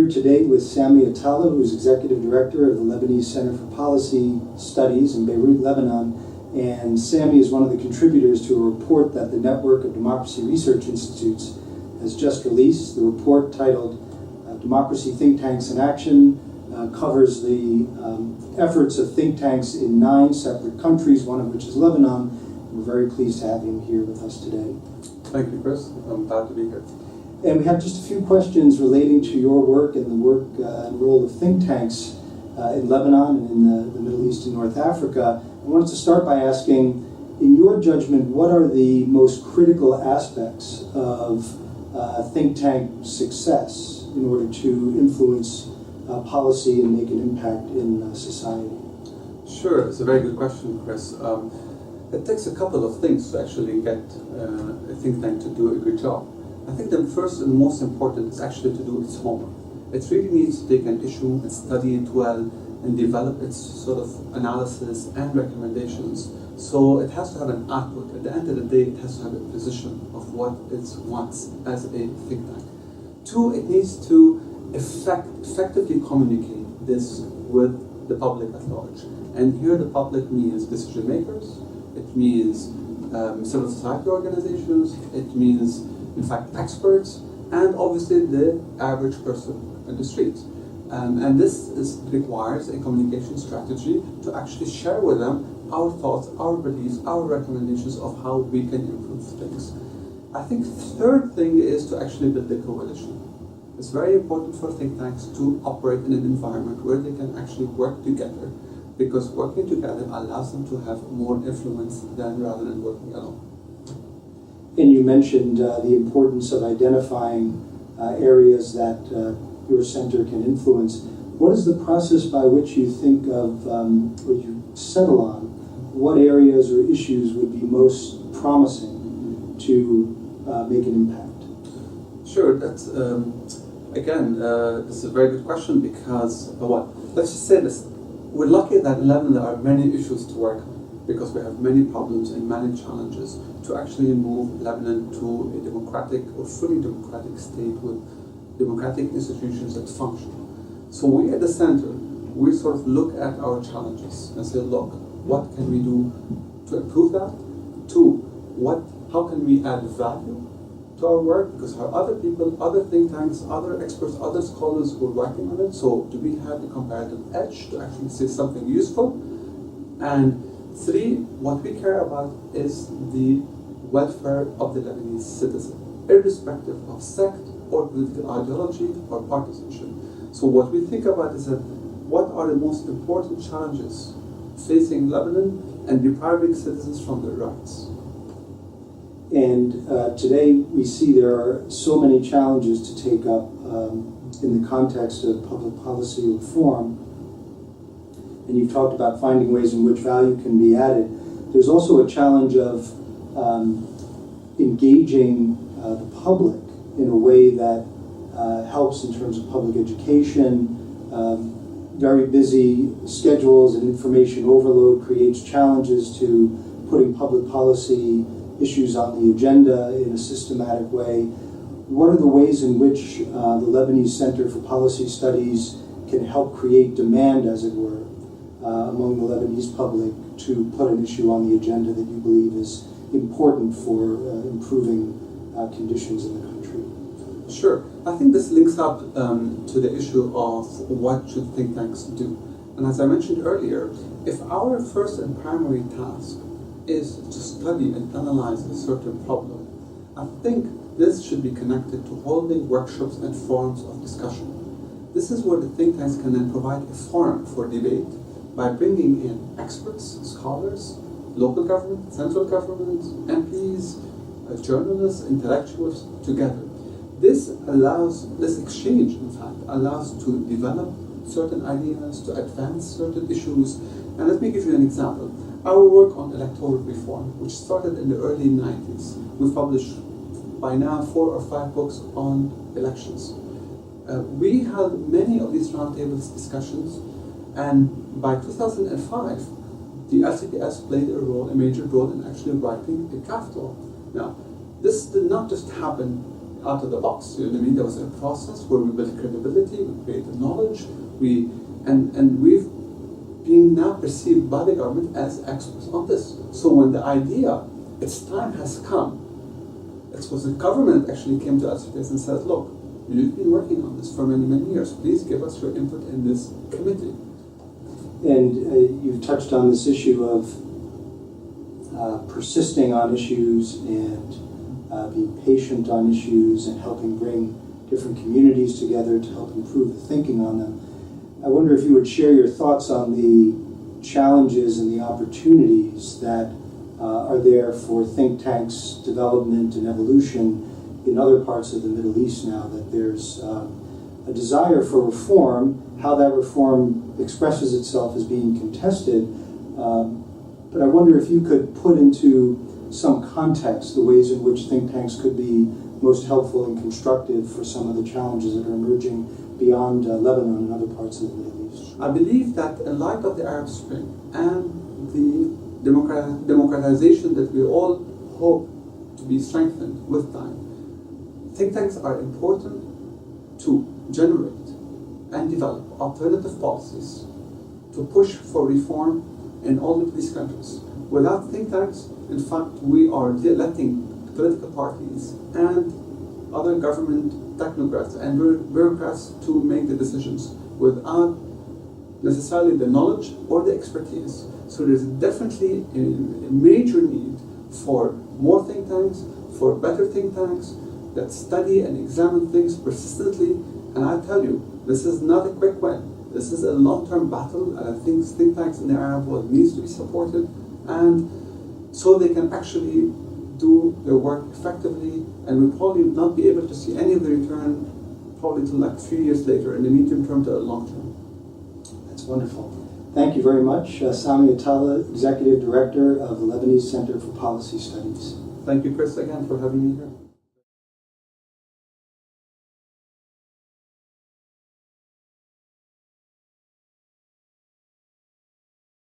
here today with Sami Atallah, who is Executive Director of the Lebanese Center for Policy Studies in Beirut, Lebanon. And Sami is one of the contributors to a report that the Network of Democracy Research Institutes has just released. The report, titled Democracy Think Tanks in Action, covers the efforts of think tanks in 9 separate countries, one of which is Lebanon. We're very pleased to have him here with us today. Thank you, Chris. I'm glad to be here. And we have just a few questions relating to your work and the work and role of think tanks in Lebanon and in the Middle East and North Africa. I wanted to start by asking, in your judgment, what are the most critical aspects of think tank success in order to influence policy and make an impact in society? Sure, it's a very good question, Chris. It takes a couple of things to actually get a think tank to do a good job. I think the first and most important is actually to do its homework. It really needs to take an issue and study it well and develop its sort of analysis and recommendations. So it has to have an output. At the end of the day, it has to have a position of what it wants as a think tank. 2, it needs to effectively communicate this with the public at large. And here the public means decision makers, it means civil society organizations, it means in fact experts, and obviously the average person in the street. And this requires a communication strategy to actually share with them our thoughts, our beliefs, our recommendations of how we can improve things. I think the third thing is to actually build a coalition. It's very important for think tanks to operate in an environment where they can actually work together, because working together allows them to have more influence rather than working alone. And you mentioned the importance of identifying areas that your center can influence. What is the process by which you think of, or you settle on, what areas or issues would be most promising to make an impact? Sure, that's, again, this is a very good question because, let's just say this, we're lucky that in Lebanon there are many issues to work on, because we have many problems and many challenges to actually move Lebanon to a democratic or fully democratic state with democratic institutions that function. So we at the center, we sort of look at our challenges and say, look, what can we do to improve that? 2, how can we add value to our work? Because there are other people, other think tanks, other experts, other scholars who are working on it. So do we have a comparative edge to actually say something useful? And 3, what we care about is the welfare of the Lebanese citizen, irrespective of sect or political ideology or partisanship. So what we think about is that what are the most important challenges facing Lebanon and depriving citizens from their rights? And today we see there are so many challenges to take up in the context of public policy reform. And you've talked about finding ways in which value can be added. There's also a challenge of engaging the public in a way that helps in terms of public education. Very busy schedules and information overload creates challenges to putting public policy issues on the agenda in a systematic way. What are the ways in which the Lebanese Center for Policy Studies can help create demand, as it were, among the Lebanese public to put an issue on the agenda that you believe is important for improving conditions in the country? Sure. I think this links up to the issue of what should think tanks do. And as I mentioned earlier, if our first and primary task is to study and analyze a certain problem, I think this should be connected to holding workshops and forums of discussion. This is where the think tanks can then provide a forum for debate by bringing in experts, scholars, local government, central government, MPs, journalists, intellectuals together. This exchange, in fact, allows to develop certain ideas, to advance certain issues. And let me give you an example. Our work on electoral reform, which started in the early 90s, we've published by now 4 or 5 books on elections. We held many of these roundtables discussions, and by 2005, the LCPS played a major role in actually writing a draft law. Now, this did not just happen out of the box. You know what I mean? There was a process where we built credibility, we created knowledge, and we've been now perceived by the government as experts on this. So when the idea, its time has come, it was the government actually came to LCPS and said, look, you've been working on this for many, many years. Please give us your input in this committee. And you've touched on this issue of persisting on issues and being patient on issues and helping bring different communities together to help improve the thinking on them. I wonder if you would share your thoughts on the challenges and the opportunities that are there for think tanks' development and evolution in other parts of the Middle East now that there's a desire for reform. How that reform expresses itself is being contested. But I wonder if you could put into some context the ways in which think tanks could be most helpful and constructive for some of the challenges that are emerging beyond Lebanon and other parts of the Middle East. I believe that in light of the Arab Spring and the democratization that we all hope to be strengthened with time, think tanks are important to generate and develop alternative policies to push for reform in all of these countries. Without think tanks, in fact, we are letting political parties and other government technocrats and bureaucrats to make the decisions without necessarily the knowledge or the expertise. So there's definitely a major need for more think tanks, for better think tanks that study and examine things persistently. And I tell you, this is not a quick win. This is a long-term battle, and I think think tanks in the Arab world needs to be supported, and so they can actually do their work effectively, and we'll probably not be able to see any of the return probably till like a few years later, in the medium term to the long term. That's wonderful. Thank you very much. Sami Atallah, Executive Director of the Lebanese Center for Policy Studies. Thank you, Chris, again for having me here.